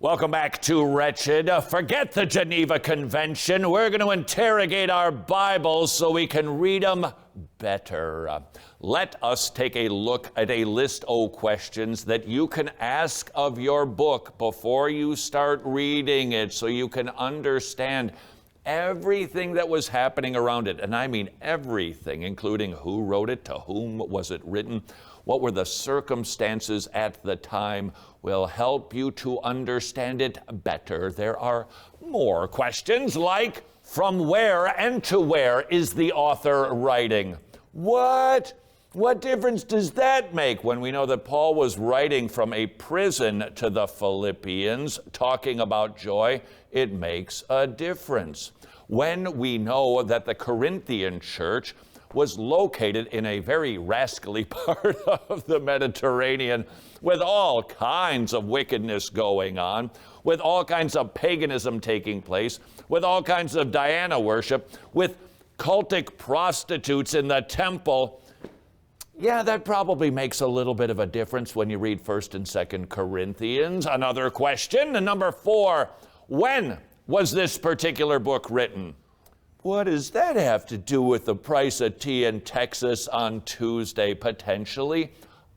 Welcome back to Wretched. Forget the Geneva Convention. We're going to interrogate our Bibles so we can read them better. Let us take a look at a list of questions that you can ask of your book before you start reading it so you can understand everything that was happening around it. And I mean everything, including who wrote it, to whom was it written, what were the circumstances at the time, will help you to understand it better. There are more questions like, from where and to where is the author writing? What difference does that make when we know that Paul was writing from a prison to the Philippians, talking about joy? It makes a difference. When we know that the Corinthian church was located in a very rascally part of the Mediterranean with all kinds of wickedness going on, with all kinds of paganism taking place, with all kinds of Diana worship, with cultic prostitutes in the temple. Yeah, that probably makes a little bit of a difference when you read 1st and 2nd Corinthians. Another question, number 4, when was this particular book written? What does that have to do with the price of tea in Texas on Tuesday? Potentially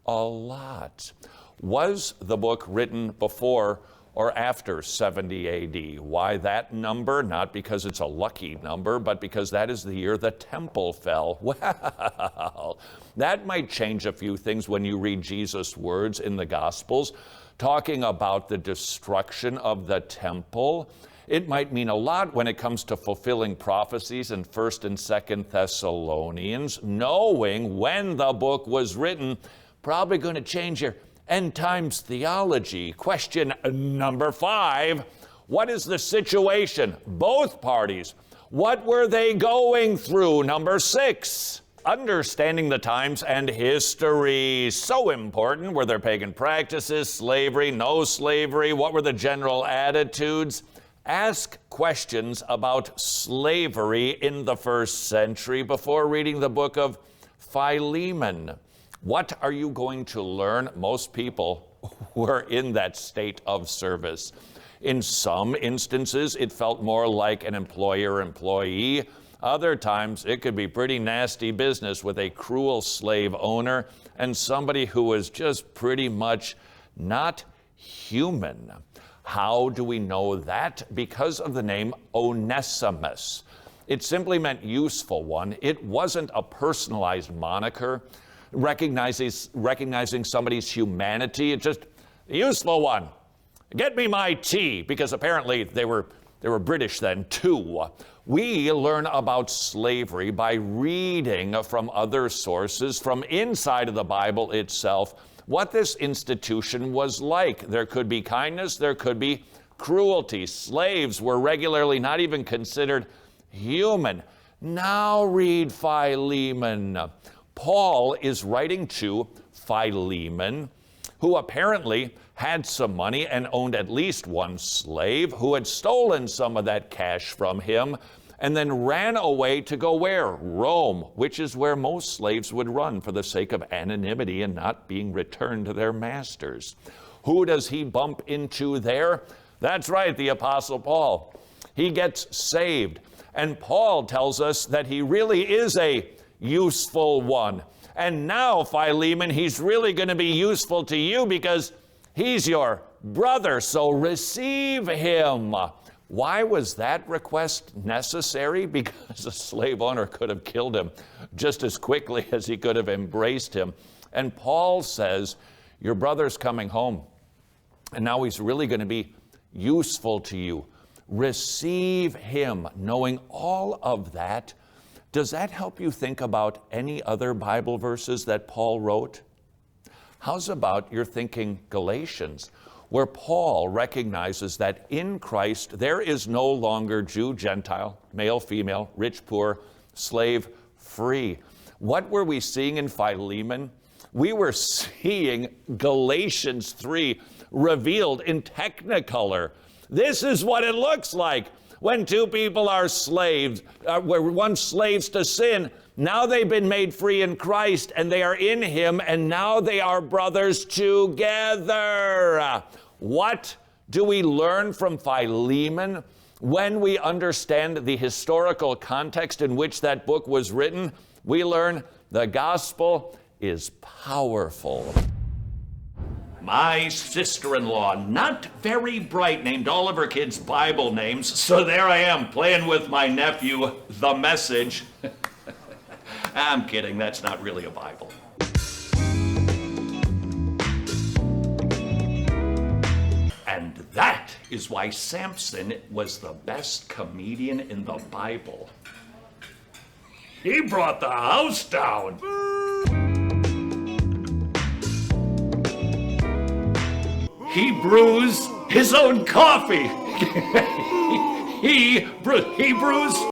a lot. Was the book written before or after 70 AD? Why that number? Not because it's a lucky number, but because that is the year the temple fell. Well, that might change a few things when you read Jesus' words in the Gospels, talking about the destruction of the temple. It might mean a lot when it comes to fulfilling prophecies in 1st and 2nd Thessalonians. Knowing when the book was written, probably going to change your end times theology. Question number 5, what is the situation? Both parties, what were they going through? Number 6, understanding the times and history. So important. Were there pagan practices, slavery, no slavery? What were the general attitudes? Ask questions about slavery in the 1st century before reading the book of Philemon. What are you going to learn? Most people were in that state of service. In some instances, it felt more like an employer-employee. Other times, it could be pretty nasty business with a cruel slave owner and somebody who was just pretty much not human. How do we know that? Because of the name Onesimus. It simply meant useful one. It wasn't a personalized moniker recognizing somebody's humanity. It's just a useful one. Get me my tea, because apparently they were British then too. We learn about slavery by reading from other sources, from inside of the Bible itself, what this institution was like. There could be kindness, there could be cruelty. Slaves were regularly not even considered human. Now read Philemon. Paul is writing to Philemon, who apparently had some money and owned at least one slave, who had stolen some of that cash from him, and then ran away to go where? Rome, which is where most slaves would run for the sake of anonymity and not being returned to their masters. Who does he bump into there? That's right, the Apostle Paul. He gets saved, and Paul tells us that he really is a useful one. And now, Philemon, he's really going to be useful to you because he's your brother, so receive him. Why was that request necessary? Because a slave owner could have killed him just as quickly as he could have embraced him. And Paul says, your brother's coming home, and now he's really going to be useful to you. Receive him. Knowing all of that, does that help you think about any other Bible verses that Paul wrote? How's about your thinking Galatians, where Paul recognizes that in Christ there is no longer Jew, Gentile, male, female, rich, poor, slave, free. What were we seeing in Philemon? We were seeing Galatians 3 revealed in Technicolor. This is what it looks like when two people are slaves, were once slaves to sin. Now they've been made free in Christ, and they are in him, and now they are brothers together. What Do we learn from Philemon when we understand the historical context in which that book was written? We learn the gospel is powerful. My sister-in-law, not very bright, named all of her kids Bible names, so there I am playing with my nephew, The Message. I'm kidding, that's not really a Bible. And that is why Samson was the best comedian in the Bible. He brought the house down. He brews his own coffee. he brews